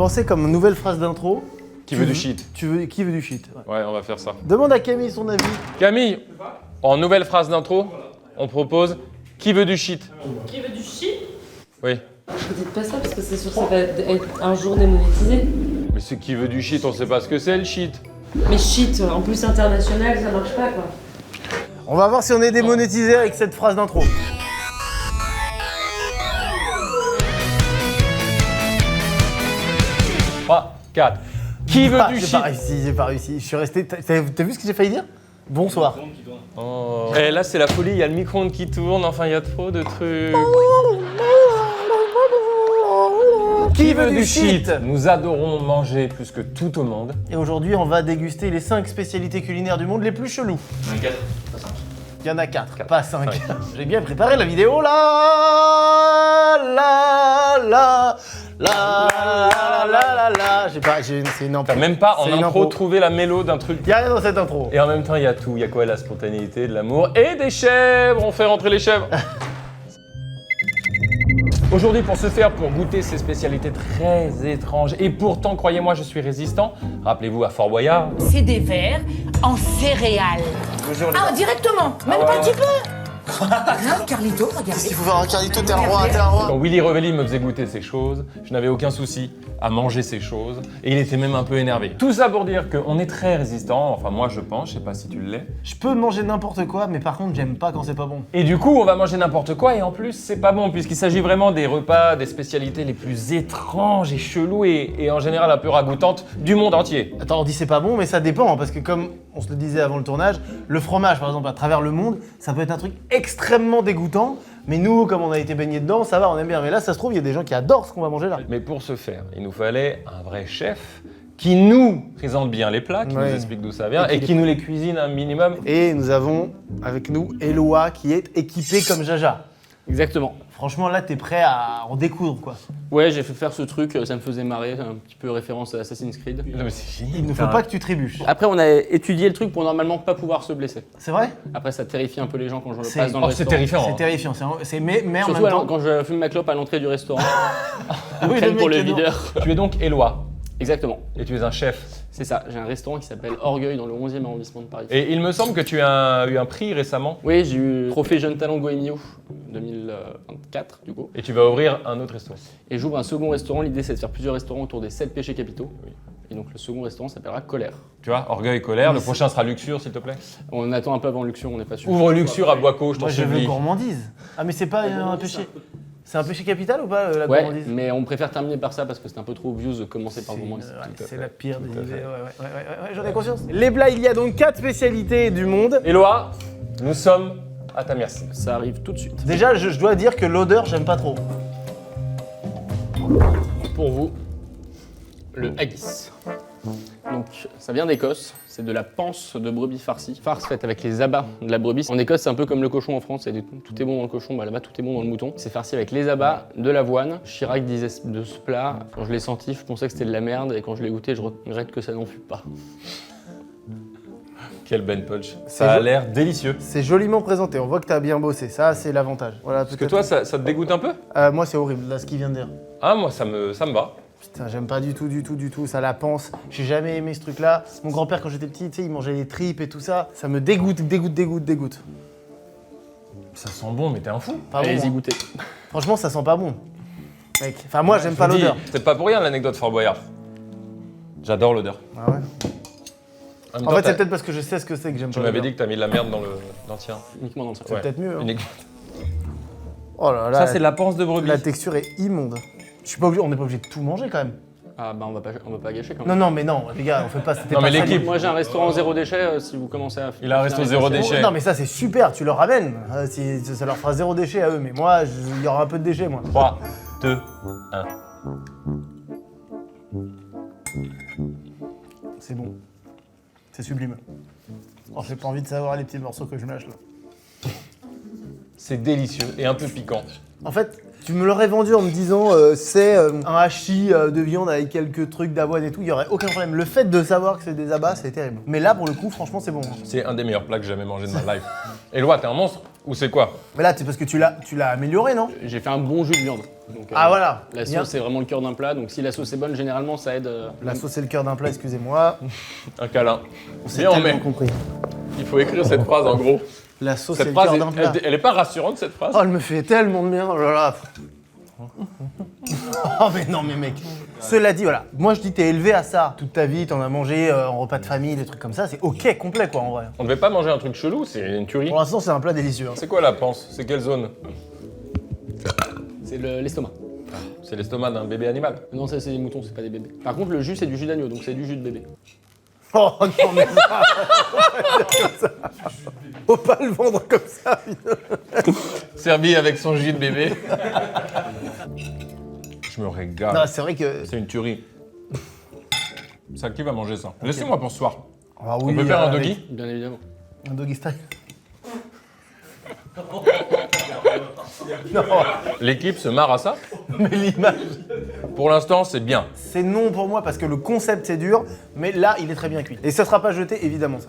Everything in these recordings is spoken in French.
pensé comme nouvelle phrase d'intro. Qui veut du shit? Qui veut du shit? Ouais, on va faire ça. Demande à Camille son avis. Camille, en nouvelle phrase d'intro, on propose qui veut du shit? Qui veut du shit? Oui. Vous dites pas ça parce que c'est sûr que ça va être un jour démonétisé. Mais c'est qui veut du shit, on sait pas ce que c'est le shit. Mais shit, en plus international, ça marche pas quoi. On va voir si on est démonétisé avec cette phrase d'intro. Trois, 4. Qui veut du shit? J'ai pas réussi. Je suis resté. T'as vu ce que j'ai failli dire? Bonsoir. Oh. Et là, c'est la folie, il y a le micro-ondes qui tourne, enfin, il y a trop de trucs. Qui veut du shit? Nous adorons manger plus que tout au monde. Et aujourd'hui, on va déguster les 5 spécialités culinaires du monde les plus chelous. Il y en a 4, pas 5. Il y en a 4, pas 5. J'ai bien préparé la vidéo là. C'est une T'as même pas C'est en une impro impro. trouvé la mélo d'un truc. Il y a rien dans cette intro. Et en même temps, il y a tout. Il y a quoi? La spontanéité, de l'amour et des chèvres. On fait rentrer les chèvres. Aujourd'hui, pour ce faire, pour goûter ces spécialités très étranges, et pourtant, croyez-moi, je suis résistant. Rappelez-vous à Fort Boyard. C'est des verres en céréales. Ah, directement, même pas un petit peu. Hein, Carlito, regardez. Il faut faire un Carlito, t'es un roi, Quand Willy Revelli me faisait goûter ces choses, je n'avais aucun souci à manger ces choses, et il était même un peu énervé. Tout ça pour dire qu'on est très résistant, enfin moi je pense, je sais pas si tu l'es. Je peux manger n'importe quoi, mais par contre, j'aime pas quand c'est pas bon. Et du coup, on va manger n'importe quoi, et en plus, c'est pas bon, puisqu'il s'agit vraiment des repas, des spécialités les plus étranges et cheloues, et en général un peu ragoûtantes du monde entier. Attends, on dit c'est pas bon, mais ça dépend, hein, parce que comme on se le disait avant le tournage, le fromage, par exemple, à travers le monde, ça peut être un truc extrêmement dégoûtant, mais nous, comme on a été baigné dedans, ça va, on aime bien. Mais là, ça se trouve, il y a des gens qui adorent ce qu'on va manger là. Mais pour ce faire, il nous fallait un vrai chef qui nous présente bien les plats, qui Ouais. nous explique d'où ça vient, Et et qui nous les cuisine un minimum. Et nous avons avec nous Eloi qui est équipé comme Jaja. Exactement. Franchement, là, t'es prêt à en découdre, quoi. Ouais, j'ai fait faire ce truc, ça me faisait marrer, un petit peu référence à Assassin's Creed. Non, mais c'est génial. Il ne faut pas que tu trébuches. Après, on a étudié le truc pour normalement pas pouvoir se blesser. C'est vrai? Après, ça terrifie un peu les gens quand je C'est- passe dans le Oh, c'est restaurant. terrifiant. C'est hein. terrifiant. Mais en Surtout même temps. quand je fume ma clope à l'entrée du restaurant. Oui, le Prenne pour mec le est non. videur. Tu es donc Éloi, Exactement. et tu es un chef. C'est ça. J'ai un restaurant qui s'appelle Orgueil dans le 11e arrondissement de Paris. Et il me semble que tu as eu un prix récemment, Oui, j'ai eu le trophée Jeune Talent Goemio 2024 du coup. et tu vas ouvrir un autre restaurant. Et j'ouvre un second restaurant. L'idée, c'est de faire plusieurs restaurants autour des 7 péchés capitaux. Et donc le second restaurant s'appellera Colère. Tu vois, orgueil, colère. Le prochain sera luxure, s'il te plaît. On attend un peu avant Luxure, on n'est pas sûr. Ouvre luxure à Boiscaux, je t'en Moi, je veux supplie. gourmandise. Ah, mais c'est pas un péché. C'est un péché capital ou pas, la Ouais, gourmandise? mais on préfère terminer par ça parce que c'est un peu trop obvious de commencer par le moment. C'est la pire des idées. Ouais, j'en ai conscience. Les plats, il y a donc 4 spécialités du monde. Éloi, nous sommes à ta merci. Ça arrive tout de suite. Déjà, je dois dire que l'odeur, j'aime pas trop. Pour vous, le haggis. Donc, ça vient d'Écosse, c'est de la panse de brebis farcie. Farce faite avec les abats de la brebis. En Écosse, c'est un peu comme le cochon en France, tout est bon dans le cochon, bah là-bas tout est bon dans le mouton. C'est farci avec les abats, de l'avoine. Chirac disait de ce plat, quand je l'ai senti, je pensais que c'était de la merde, et quand je l'ai goûté, je regrette que ça n'en fut pas. Quel Ben Punch. C'est Ça a jo- l'air délicieux. C'est joliment présenté, on voit que t'as bien bossé, ça c'est l'avantage. Voilà, Parce que toi, ça te dégoûte un peu? Moi c'est horrible, là ce qu'il vient de dire. Ah, moi, ça me va. Putain, j'aime pas du tout, ça la pense. J'ai jamais aimé ce truc-là. Mon grand-père quand j'étais petit, tu sais, il mangeait les tripes et tout ça. Ça me dégoûte. Ça sent bon, mais t'es un fou. Pas bon, Allez-y hein. goûter. Franchement, ça sent pas bon. Mec, enfin moi j'aime pas l'odeur. C'est pas pour rien l'anecdote Fort Boyard. J'adore l'odeur. Ah ouais. même En temps, fait, c'est peut-être parce que je sais ce que c'est que j'aime Tu pas m'avais l'odeur. dit que t'as mis de la merde dans le tien. Uniquement dans le C'est peut-être mieux. Hein. Uniquement. Oh là là. Ça, c'est de la panse de brebis. La texture est immonde. Je suis pas obligé, on n'est pas obligé de tout manger quand même. Ah bah on va pas gâcher quand même. Non, mais non, les gars, on fait pas. C'était Non, pas mais ça, l'équipe. Moi j'ai un restaurant zéro déchet, si vous commencez à... Il a un resto zéro déchet. Non, mais ça c'est super, tu leur ramènes. Ça leur fera 0 déchet à eux, mais moi, il y aura un peu de déchets, moi. 3, 2, 1. C'est bon. C'est sublime. Oh, j'ai pas envie de savoir les petits morceaux que je mâche là. C'est délicieux et un peu piquant. En fait, Tu me l'aurais vendu en me disant c'est un hachis de viande avec quelques trucs d'avoine et tout, il y aurait aucun problème. Le fait de savoir que c'est des abats, c'est terrible. Mais là, pour le coup, franchement, c'est bon. C'est un des meilleurs plats que j'ai jamais mangé de ma life. Éloi, t'es un monstre ou c'est quoi? Mais là, c'est parce que tu l'as amélioré, non? J'ai fait un bon jus de viande. Donc, Ah voilà. La Bien. sauce, c'est vraiment le cœur d'un plat. Donc si la sauce est bonne, généralement, ça aide. La sauce c'est le cœur d'un plat, excusez-moi. Un câlin. On s'est Bien, tellement mais compris. il faut écrire cette phrase en gros. La sauce c'est Cette le phrase, cœur d'un plat. elle est pas rassurante cette phrase? Oh, elle me fait tellement de bien, oh là là. Oh mais non mais mec. Cela dit, voilà, moi je dis t'es élevé à ça. Toute ta vie, t'en as mangé en repas de famille, des trucs comme ça, c'est ok complet quoi en vrai. On devait pas manger un truc chelou, c'est une tuerie. Pour l'instant c'est un plat délicieux. Hein. C'est quoi la panse? C'est quelle zone? C'est l'estomac. C'est l'estomac d'un bébé animal. Non, ça, c'est des moutons, c'est pas des bébés. Par contre, le jus, c'est du jus d'agneau, donc c'est du jus de bébé. Oh non mais ça, comme ça. Faut pas le vendre comme ça, putain. Servi avec son jus de bébé. Je me régale. Non, c'est vrai que. C'est une tuerie. Ça, qui va manger ça? Laissez-moi pour ce soir. Ah On peut faire un avec doggy? Bien évidemment. Un doggy style. Non, L'équipe se marre à ça? mais l'image. Pour l'instant, c'est bien. C'est non pour moi parce que le concept c'est dur, mais là il est très bien cuit. Et ça sera pas jeté évidemment ça.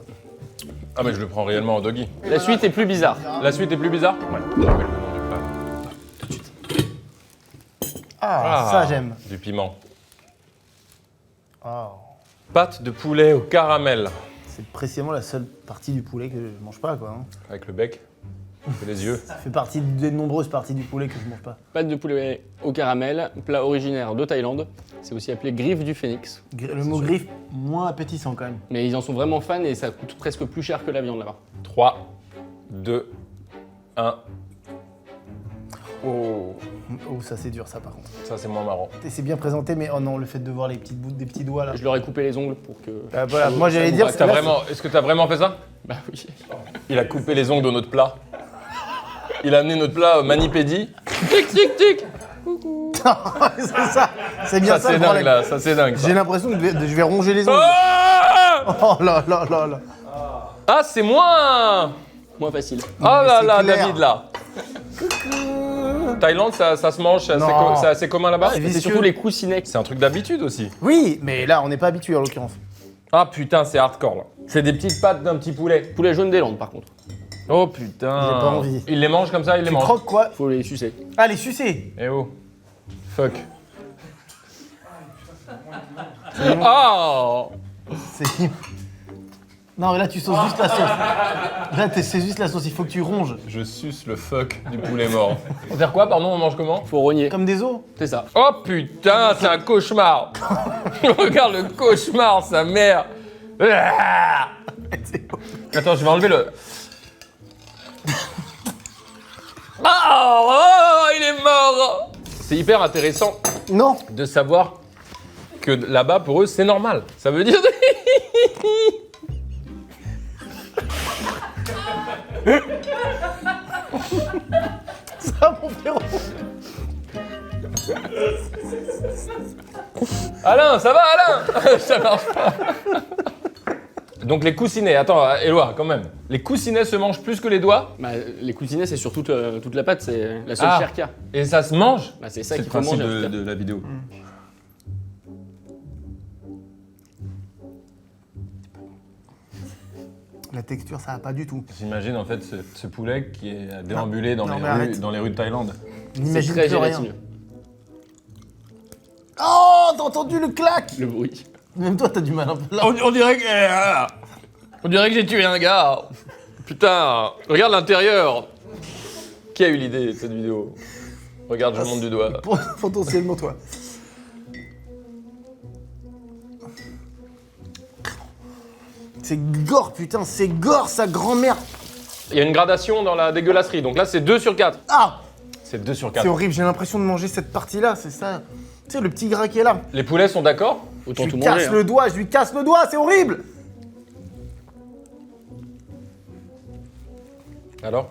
Ah mais je le prends réellement en doggy. La suite est plus bizarre. La suite est plus bizarre? Ouais. Je rappelle le nom du plat. Ah, ça j'aime. Du piment. Oh. Pâte de poulet au caramel. C'est précisément la seule partie du poulet que je mange pas quoi. Hein. Avec le bec et les yeux. Ça fait partie des nombreuses parties du poulet que je mange pas. Pâte de poulet au caramel, plat originaire de Thaïlande. C'est aussi appelé griffe du phénix. Le mot griffe, moins appétissant quand même. Mais ils en sont vraiment fans et ça coûte presque plus cher que la viande là-bas. 3, 2, 1. Oh, Oh ça c'est dur ça par contre. ça c'est moins marrant. Et c'est bien présenté mais oh non le fait de voir les petites bouts des petits doigts là. Je leur ai coupé les ongles pour que. Ah, voilà, moi j'allais dire. Ah, t'as là, vraiment... Est-ce que t'as vraiment fait ça? Bah oui. Il a coupé les ongles de notre plat. Il a amené notre plat manipédi. Tic tic tic. c'est ça. C'est bien Ça ça, c'est le dingue problème. là, ça c'est dingue. ça. J'ai l'impression que je vais ronger les ongles. Ah, Oh là là là là. ah c'est moins... Moins facile. Oh là c'est là, clair. David là. Thaïlande, ça se mange, c'est assez, Non. c'est assez commun là-bas. Ah, C'est vicieux. surtout les coussinets. C'est un truc d'habitude aussi. Oui, mais là on n'est pas habitué en l'occurrence. Ah putain, c'est hardcore là. C'est des petites pattes d'un petit poulet. Poulet jaune des Landes par contre. Oh putain. J'ai pas envie. Il les mange comme ça, il les Tu mange. croques quoi? Faut les sucer. Ah les sucer. Eh oh. Fuck. Oh. C'est. Non mais là tu sauces juste la sauce. Là c'est juste la sauce, il faut que tu ronges. Je suce le fuck du poulet mort. On va faire quoi, pardon, on mange comment? Faut rogner. Comme des os. C'est ça. Oh putain, c'est un cauchemar. Regarde le cauchemar, sa mère. Ah. Attends, je vais enlever le... Oh, il est mort. C'est hyper intéressant Non. de savoir que là-bas, pour eux, c'est normal. Ça veut dire... Ça mon frérot. Alain, ça va, Alain? Ça marche pas. Donc les coussinets, attends, Éloi, quand même. Les coussinets se mangent plus que les doigts? Bah, les coussinets, c'est sur toute la pâte, c'est la seule Ah. chair qu'il y a. Et ça se mange? Bah, c'est ça C'est qu'il le faut principe manger. en tout cas. de la vidéo. La texture ça va pas du tout. J'imagine en fait ce poulet qui est déambulé Non, mais arrête. dans les rues de Thaïlande. C'est N'imagine très plus rien. gélatineux. Oh t'as entendu le clac? Le bruit. Même toi t'as du mal un peu là. On dirait que j'ai tué un gars. Putain, regarde l'intérieur. Qui a eu l'idée de cette vidéo? Regarde, je monte du doigt. Potentiellement toi. C'est gore putain, c'est gore sa grand-mère. Il y a une gradation dans la dégueulasserie, donc là c'est 2 sur 4. Ah C'est 2 sur c'est 4. horrible, j'ai l'impression de manger cette partie-là, c'est ça. Tu sais le petit gras qui est là. Les poulets sont d'accord? Autant Je tout lui manger. casse hein. le doigt, je lui casse le doigt, c'est horrible. Alors?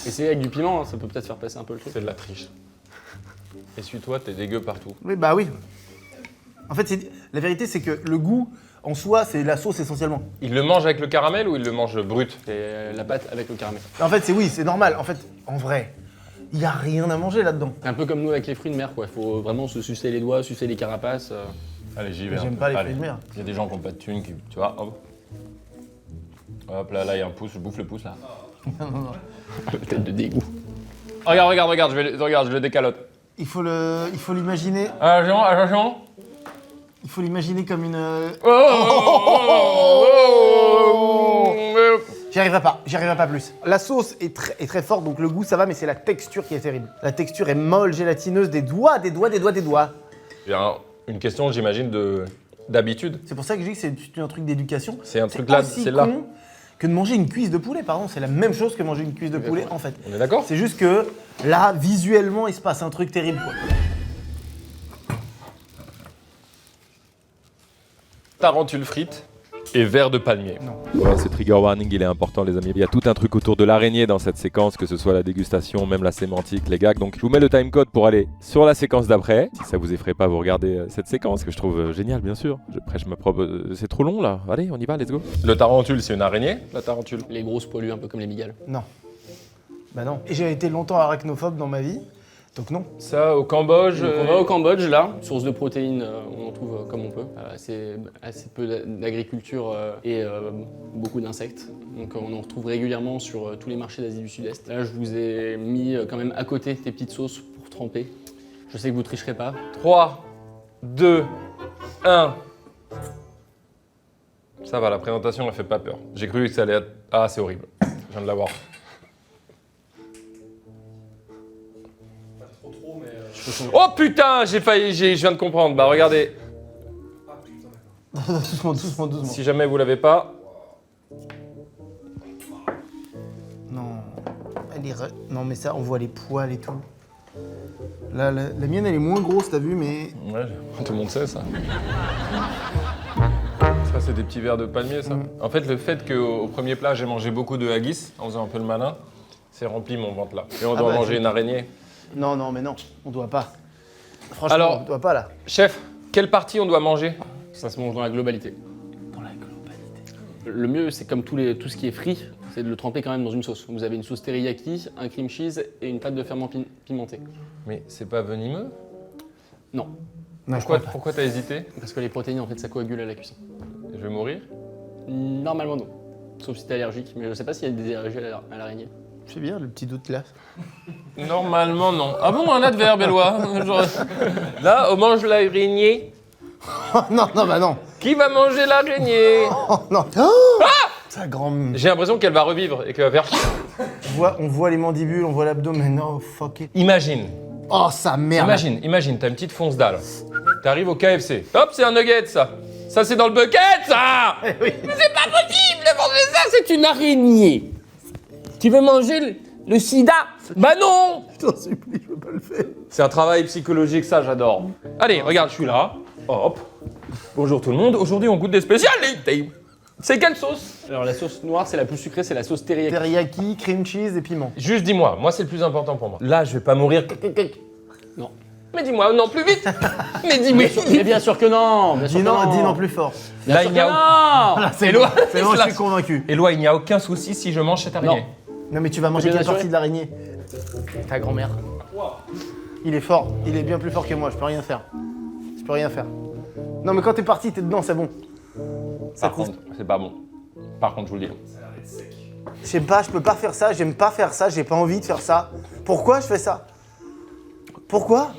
Essayez avec du piment, hein, ça peut peut-être faire passer un peu le truc. C'est de la triche. Essuie-toi, t'es dégueu partout. Oui bah oui. En fait la vérité c'est que le goût en soi c'est la sauce essentiellement. Il le mange avec le caramel ou il le mange brut? C'est la pâte avec le caramel. En fait c'est oui, c'est normal. En fait, en vrai, Il y a rien à manger là-dedans. C'est un peu comme nous avec les fruits de mer, quoi. Il faut vraiment se sucer les doigts, sucer les carapaces. Allez, j'y vais. J'aime un peu. pas les Allez. fruits de mer. Il y a des gens qui n'ont pas de thunes, tu vois, hop. Hop, là, il y a un pouce, je bouffe le pouce, là. Tête de dégoût. Regarde, je le décalote. Il faut l'imaginer. Attention. Il faut l'imaginer comme une. J'y arriverai pas plus. La sauce est très forte, donc le goût ça va, mais c'est la texture qui est terrible. La texture est molle, gélatineuse, des doigts. Il y a une question, j'imagine, d'habitude. C'est pour ça que je dis que c'est un truc d'éducation. C'est un truc là, aussi c'est là. con que de manger une cuisse de poulet, pardon. C'est la même chose que manger une cuisse de poulet, en fait. On est d'accord? C'est juste que là, visuellement, il se passe un truc terrible, quoi. Tarentule frite et verre de palmier. Voilà, ce trigger warning, il est important, les amis. Il y a tout un truc autour de l'araignée dans cette séquence, que ce soit la dégustation, même la sémantique, les gags. Donc, je vous mets le timecode pour aller sur la séquence d'après. Si ça vous effraie pas, vous regardez cette séquence que je trouve géniale, bien sûr. Je prêche ma propre. C'est trop long là. Allez, on y va, let's go. Le tarentule, c'est une araignée, la tarentule. Les grosses poilues, un peu comme les migales. Non. Bah non. Et j'ai été longtemps arachnophobe dans ma vie, donc non. Ça, au Cambodge. Donc, on va au Cambodge, là, source de protéines, on en trouve comme on peut. Assez peu d'agriculture et beaucoup d'insectes. Donc on en retrouve régulièrement sur tous les marchés d'Asie du Sud-Est. Là, je vous ai mis quand même à côté des petites sauces pour tremper. Je sais que vous tricherez pas. 3, 2, 1. Ça va, la présentation ne fait pas peur. J'ai cru que ça allait être... Ah, c'est horrible. Je viens de l'avoir. Oh putain, j'ai failli, je viens de comprendre. Bah regardez, doucement. si jamais vous l'avez pas, Non. Non, mais ça, on voit les poils et tout. Là, la mienne, elle est moins grosse, t'as vu, mais. ouais, tout le monde sait ça. Ça, c'est des petits verres de palmier, ça. En fait, le fait qu'au premier plat, j'ai mangé beaucoup de haggis, en faisant un peu le malin, c'est rempli mon ventre là. Et on doit manger une araignée. Non, mais non, on doit pas. Franchement, Alors- on doit pas là. Chef, quelle partie on doit manger? Ça se mange dans la globalité. Dans la globalité. Le mieux, c'est comme tout ce qui est frit, c'est de le tremper quand même dans une sauce. Vous avez une sauce teriyaki, un cream cheese et une pâte de ferment pimentée. Mais c'est pas venimeux? Non, Non, je crois pas. Pourquoi t'as hésité? parce que les protéines, en fait, ça coagule à la cuisson. Je vais mourir? Normalement, non. Sauf si t'es allergique, mais je sais pas s'il y a des allergies à l'araignée. C'est bien, le petit doute là. Normalement, non. Ah bon, un adverbe, Éloi? Genre... Là, on mange l'araignée. Oh non, bah non. Qui va manger l'araignée? Oh non. Oh sa grande. J'ai l'impression qu'elle va revivre et qu'elle va faire... On voit les mandibules, on voit l'abdomen. Non, fuck it. Imagine, Oh, sa merde. imagine, t'as une petite fonce dalle. T'arrives au KFC. Hop, c'est un nugget, ça. Ça, c'est dans le bucket, ça. Oui. C'est pas possible de manger ça, c'est une araignée. Tu veux manger le sida? Bah non. Je t'en supplie, je veux pas le faire. C'est un travail psychologique, ça, j'adore. Allez, regarde, je suis là. Hop. Bonjour tout le monde. Aujourd'hui, on goûte des spécialités. C'est quelle sauce? Alors la sauce noire, c'est la plus sucrée, c'est la sauce teriyaki. Teriyaki, cream cheese et piment. Juste dis-moi, moi, c'est le plus important pour moi. Là, je vais pas mourir. Non. Mais dis-moi, non, plus vite. Mais dis-moi. Mais bien sûr que non. Bien sûr Dis que non, non. dis non plus fort. Là, il n'y a... Non. Là, c'est Éloi, bon, c'est bon, je là. suis convaincu. Éloi, il n'y a aucun souci si je mange cette araignée. Non, mais tu vas manger Bien quelle assuré. partie de l'araignée? Ta grand-mère. Il est fort, il est bien plus fort que moi, je peux rien faire. Non, mais quand t'es parti, t'es dedans, c'est bon. Par contre, c'est pas bon. Par contre, je vous le dis. Je sais pas, je peux pas faire ça, j'aime pas faire ça, j'ai pas envie de faire ça. Pourquoi je fais ça? Pourquoi?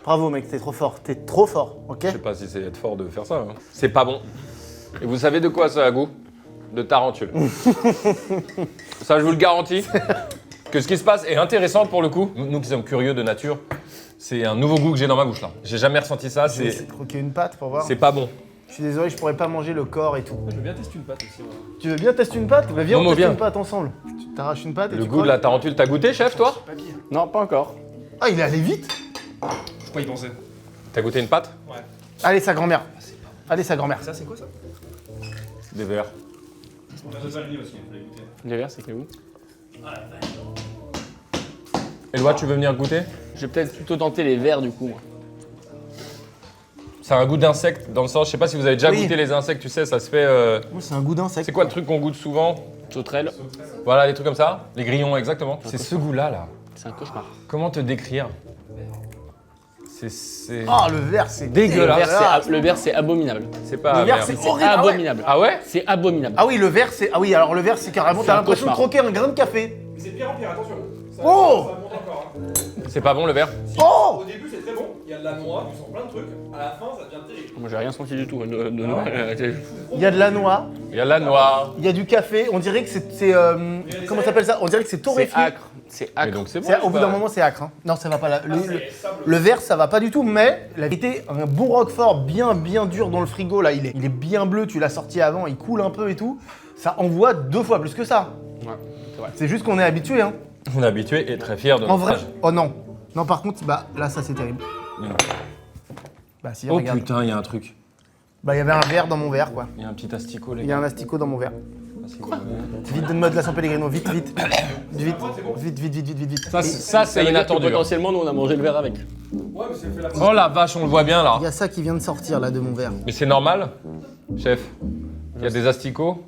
Bravo mec, t'es trop fort, ok? Je sais pas si c'est être fort de faire ça. Hein. C'est pas bon. Et vous savez de quoi ça a goût? De tarentule. Ça, je vous le garantis. Que ce qui se passe est intéressant pour le coup. Nous qui sommes curieux de nature, c'est un nouveau goût que j'ai dans ma bouche là. J'ai jamais ressenti ça. Je vais essayer de croquer une pâte pour voir. C'est pas bon. Je suis désolé, je pourrais pas manger le corps et tout. Je veux bien tester une pâte aussi. Ouais. Tu veux bien tester une pâte? Bah viens, Momo, on teste viens. une pâte ensemble. Tu t'arraches une pâte et Le tu goût de la tarentule, t'as goûté, chef, toi? Non, pas encore. Ah, il est allé vite. Faut pas y penser. T'as goûté une pâte? Ouais. Allez, sa grand-mère. Allez, sa grand-mère. Ça, c'est quoi ça? Des verres. La sauce araignée aussi, il fallait goûter. Les verres, c'est que vous. Éloi, tu veux venir goûter? Je vais peut-être plutôt tenter les verres du coup, moi. C'est un goût d'insecte, dans le sens, je sais pas si vous avez déjà Oui. goûté les insectes, tu sais, ça se fait... Moi, c'est un goût d'insecte. C'est quoi le truc qu'on goûte souvent? Sauterelle, Voilà, les trucs comme ça. Les grillons, exactement. C'est ce goût-là, là. c'est un cauchemar. Comment te décrire? C'est... Ah, le verre, c'est Dégueulasse. Le verre, c'est abominable. C'est pas... Le verre, merde. c'est C'est horrible. Ah ouais. abominable. Ah ouais? C'est abominable. Ah oui, le verre, c'est. Ah oui, alors le verre, c'est carrément. C'est T'as un l'impression de cauchemar. croquer un grain de café. C'est de pire en pire, attention. Ça, Oh ça monte encore. Hein. C'est pas bon, le verre? Oh Au début, c'est très bon. Il y a de la noix, tu sens plein de trucs. À la fin, ça devient terrible. Moi, j'ai rien senti du tout de Noël. Il y a de la noix, Il y a la noix. il y a du café. On dirait que c'est. Comment ça s'appelle ça? On dirait que c'est C'est torréfié. acre. C'est Mais acre. donc c'est bon. Au bout pas- d'un moment, c'est acre. Hein. Non, ça va pas là. C'est sable. Le verre, ça va pas du tout, mais la vérité, un bon Roquefort bien dur dans le frigo, là, il est bien bleu, tu l'as sorti avant, il coule un peu et tout. Ça envoie 2 fois plus que ça. Ouais, c'est vrai. C'est juste qu'on est habitué, hein. On est habitué et très fier de En notre vrai. âge. Oh non. Non, par contre, bah là, ça c'est terrible. Non. Bah si, Oh regarde. putain, il y a un truc. Bah il y avait un verre dans mon verre, quoi. Il y a un petit asticot, les Il y a gars. un asticot dans mon verre. Quoi? Vite, donne-moi de la San Pellegrino, vite. Vite. Ça, ça c'est veut dire que inattendu. hein. Potentiellement, nous, on a mangé le verre avec. Ouais, mais c'est fait la Oh la vache, on le voit bien là. Il y a ça qui vient de sortir là de mon verre. Mais c'est normal, chef. Il y a des asticots.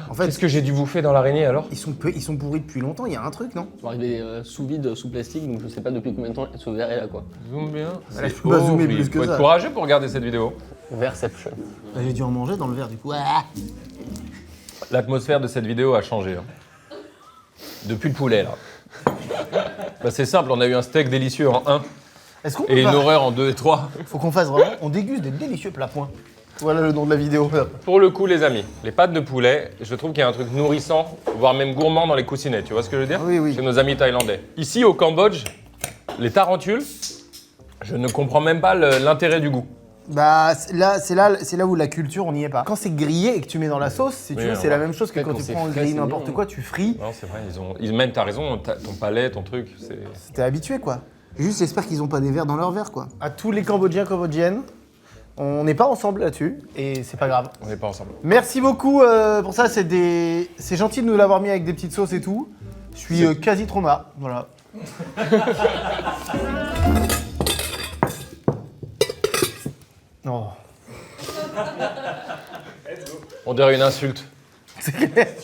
En fait, Qu'est-ce que j'ai dû vous faire dans l'araignée alors? ils sont pourris depuis longtemps, il y a un truc, non? Ça va arriver sous vide, sous plastique, donc je sais pas depuis combien de temps ce verre est là, quoi. Zoom bien. je peux pas zoomer plus que Faut ça. être courageux pour regarder cette vidéo. Verception. Bah, j'ai dû en manger dans le verre du coup. Ah. L'atmosphère de cette vidéo a changé. hein. Depuis le poulet là. Bah, c'est simple, on a eu un steak délicieux en 1 Est-ce qu'on et peut une pas... horreur en 2 et 3. Faut qu'on fasse vraiment, on déguste des délicieux plats points. Voilà le nom de la vidéo. Pour le coup, les amis, les pâtes de poulet, je trouve qu'il y a un truc nourrissant, voire même gourmand dans les coussinets. Tu vois ce que je veux dire? Oui. Chez nos amis thaïlandais. Ici, au Cambodge, les tarentules, je ne comprends même pas l'intérêt du goût. Bah c'est là où la culture, on n'y est pas. Quand c'est grillé et que tu mets dans la sauce, si tu Oui, veux, on c'est va- la même chose que Peut-être quand quand tu c'est prends frais, griller c'est n'importe mieux, quoi, tu frites. Non, c'est vrai, même t'as raison, ton palais, ton truc, c'est. T'es habitué quoi. Juste j'espère qu'ils ont pas des verres dans leur verre quoi. À tous les Cambodgiens, Cambodgiennes, on n'est pas ensemble là-dessus et c'est pas grave. On n'est pas ensemble. Merci beaucoup pour ça, c'est gentil de nous l'avoir mis avec des petites sauces et tout. Je suis quasi trauma, voilà. Oh. On dirait une insulte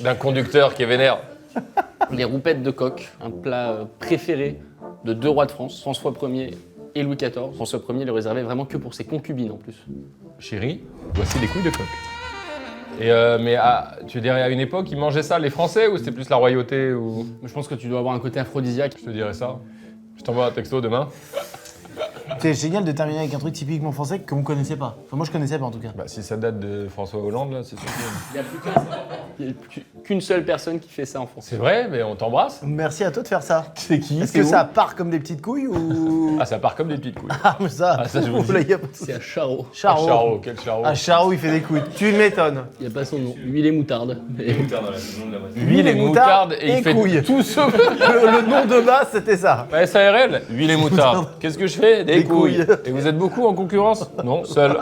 d'un conducteur qui est vénère. Les roupettes de coq, un plat préféré de 2 rois de France, François Ier et Louis XIV. François Ier le réservait vraiment que pour ses concubines en plus. Chérie, voici des couilles de coq. Et mais tu dirais à une époque, ils mangeaient ça, les Français, ou c'était plus la royauté ou... Je pense que tu dois avoir un côté aphrodisiaque. Je te dirais ça. Je t'envoie un texto demain. C'est génial de terminer avec un truc typiquement français qu'on connaissait pas. Enfin moi je connaissais pas en tout cas. Bah si ça date de François Hollande, là, c'est sûr. Il n'y a qu'une seule personne qui fait ça en France. C'est vrai, mais on t'embrasse. Merci à toi de faire ça. C'est qui? Est-ce que ça part comme des petites couilles ou... Ah, ça part comme des petites couilles. Ah mais ça, Ah, ça, je vous le là, dis. y a pas de souci. C'est à Charot. Ah, Charo. Charo, quel Charo. Ah Charo il fait des couilles, tu m'étonnes. Il n'y a pas son nom. Huile et moutarde. Mais- Huile et moutarde, et il fait couilles. tout ce... Le nom de base c'était ça. SARL, huile et moutarde. Qu'est-ce que je fais? Des Des couilles. couilles. Et vous êtes beaucoup en concurrence? Non, seul.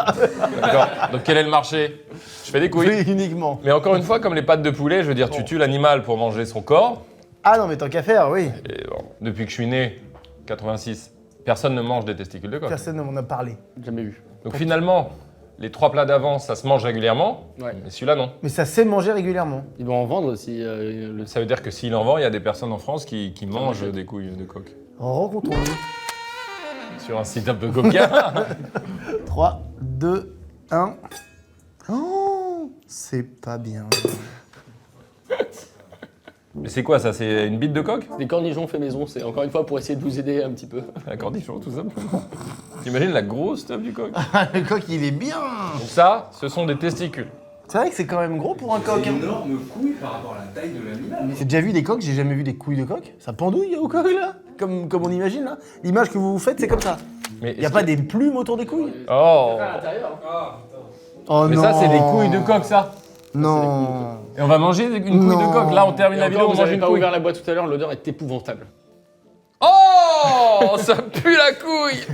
D'accord. Donc quel est le marché? Je fais des couilles. Oui, uniquement. Mais encore une fois, comme les pâtes de poulet, je veux dire, tu tues l'animal pour manger son corps. Ah non mais tant qu'à faire, oui. Et bon, depuis que je suis né, 86, personne ne mange des testicules de coq. Personne ne m'en a parlé. Jamais vu. Donc finalement, les 3 plats d'avant, ça se mange régulièrement. Ouais. Mais celui-là, non. Mais ça sait manger régulièrement. Il doit en vendre aussi. Ça veut dire que s'il en vend, il y a des personnes en France qui mangent des couilles de coq. Rencontrons-nous. Sur un site un peu coquin. 3, 2, 1. Oh, c'est pas bien. Mais c'est quoi ça? C'est une bite de coq? Des cornichons fait maison, c'est encore une fois pour essayer de vous aider un petit peu. Un cornichon, tout simplement. T'imagines la grosse stuff du coq? Le coq il est bien. Donc ça, ce sont des testicules. C'est vrai que c'est quand même gros pour un coq. hein. énorme couille par rapport à la taille de l'animal. J'ai déjà vu des coqs, j'ai jamais vu des couilles de coq. Ça pendouille au coq là, comme on imagine là. L'image que vous vous faites c'est comme ça. Mais Y a pas des plumes autour des couilles? Oh! Oh Mais non. ça, c'est des couilles de coq, ça. Non. Et on va manger une couille Non. de coq. Là, on termine Et la vidéo, encore, on vous mange avez une pas couille. ouvert la boîte tout à l'heure, l'odeur est épouvantable. Oh! Ça pue la couille!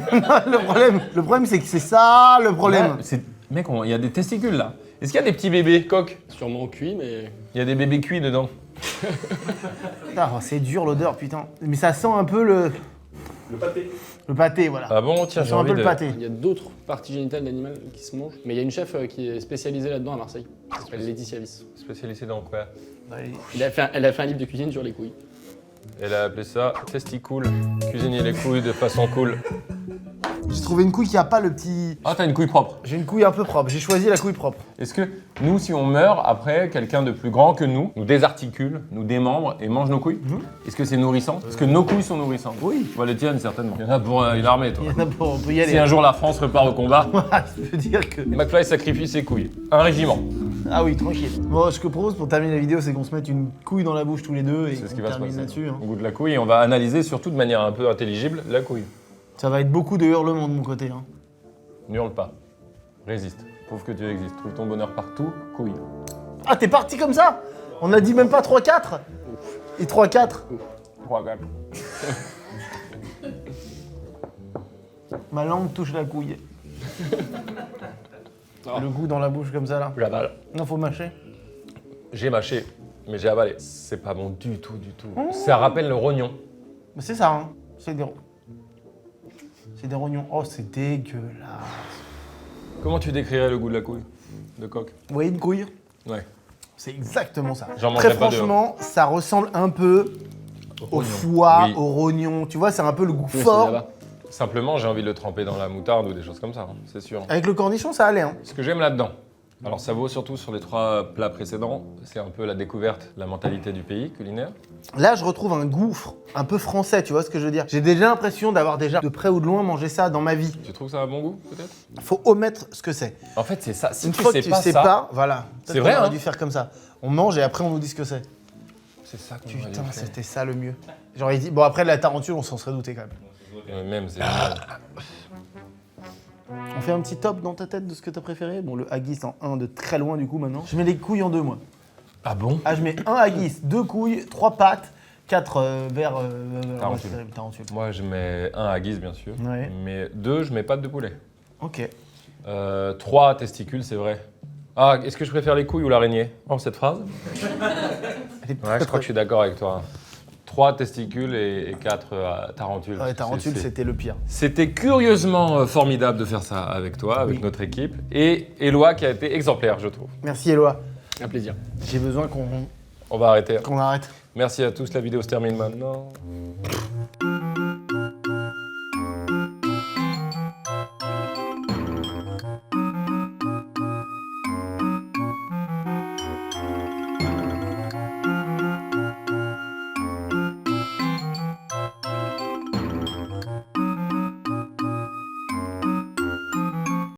le problème c'est que c'est ça le problème. Mec, il y a des testicules là. Est-ce qu'il y a des petits bébés coqs? Sûrement cuit, mais. Il y a des bébés cuits dedans. Ah, c'est dur l'odeur putain. Mais ça sent un peu le. Le pâté. Le pâté, voilà. Ah bon, tiens, Ça j'ai sent un envie peu de... le pâté. Il y a d'autres parties génitales d'animal qui se mangent, mais il y a une chef qui est spécialisée là-dedans à Marseille. Elle s'appelle Laetitia Viss. Spécialisé dans quoi? Allez. Elle a fait un livre de cuisine sur les couilles. Elle a appelé ça testicool. Cuisiner les couilles de façon cool. J'ai trouvé une couille qui a pas le petit... Ah, t'as une couille propre. J'ai une couille un peu propre, j'ai choisi la couille propre. Est-ce que nous, si on meurt, après, quelqu'un de plus grand que nous désarticule, nous démembre et mange nos couilles? Est-ce que c'est nourrissant? Est-ce que nos couilles sont nourrissantes? Oui. Bah, les tiennes, certainement. Il y en a pour une armée, toi. Il y en a pour, on peut y aller. Si un jour la France repart au combat, Je peux dire que... McFly sacrifie ses couilles. Un régiment. Ah oui, tranquille. Bon, ce que je propose pour terminer la vidéo, c'est qu'on se mette une couille dans la bouche tous les deux et C'est ce qui on va se termine passer. là-dessus. Hein. Au goût de la couille, et on va analyser surtout de manière un peu intelligible la couille. Ça va être beaucoup de hurlements de mon côté. Hein. N'hurle pas. Résiste. Prouve que tu existes. Trouve ton bonheur partout. Couille. Ah, t'es parti comme ça? On a dit même pas 3-4 et 3-4. 3, 4. Ma langue touche la couille. Oh. Le goût dans la bouche comme ça là. J'avale. Non, faut mâcher. J'ai mâché, mais j'ai avalé. C'est pas bon du tout, du tout. Ça rappelle le rognon. Mais c'est ça, hein. C'est des rognons. Oh, c'est dégueulasse. Comment tu décrirais le goût de la couille de coq? Vous voyez une couille? Ouais. C'est exactement ça. J'en Très mangerai pas deux. franchement, ça ressemble un peu au Rognon. foie, Oui. au rognon. Tu vois, c'est un peu le goût Oui, c'est fort. là-bas. Simplement, j'ai envie de le tremper dans la moutarde ou des choses comme ça, hein, c'est sûr. Avec le cornichon, ça allait. Hein. Ce que j'aime là-dedans, alors ça vaut surtout sur les 3 plats précédents, c'est un peu la découverte de la mentalité du pays culinaire. Là, je retrouve un gouffre un peu français, tu vois ce que je veux dire? J'ai déjà l'impression d'avoir déjà de près ou de loin mangé ça dans ma vie. Tu trouves ça a un bon goût, peut-être? Faut omettre ce que c'est. En fait, c'est ça. Si Une tu fois sais que tu pas sais ça, pas, voilà. C'est Peut-être vrai, qu'on aurait hein. dû faire comme ça. On mange et après on nous dit ce que c'est. c'est ça qu'on aurait Putain, dû faire. c'était ça le mieux. J'aurais dit, bon après la tarentule, on s'en serait douté quand même. Même, c'est... On fait un petit top dans ta tête de ce que t'as préféré? Bon, le haggis en 1 de très loin du coup maintenant. Je mets les couilles en 2 moi. Ah bon? Ah, je mets 1 haggis, 2 couilles, 3 pâtes, 4 verres Tarentule. tarentule. Moi, je mets 1 haggis, bien sûr. Ouais. Mais 2, je mets pâte de poulet. Ok. 3 testicules, c'est vrai. Ah, est-ce que je préfère les couilles ou l'araignée? Oh, cette phrase? Elle est Ouais, je crois que je suis d'accord avec toi. 3 testicules et 4 tarentules. Ouais, tarentule, C'est- c'était le pire. C'était curieusement formidable de faire ça avec toi, avec Oui. notre équipe. Et Éloi qui a été exemplaire, je trouve. Merci Éloi. Un plaisir. J'ai besoin On va arrêter. qu'on arrête. Merci à tous, la vidéo se termine maintenant.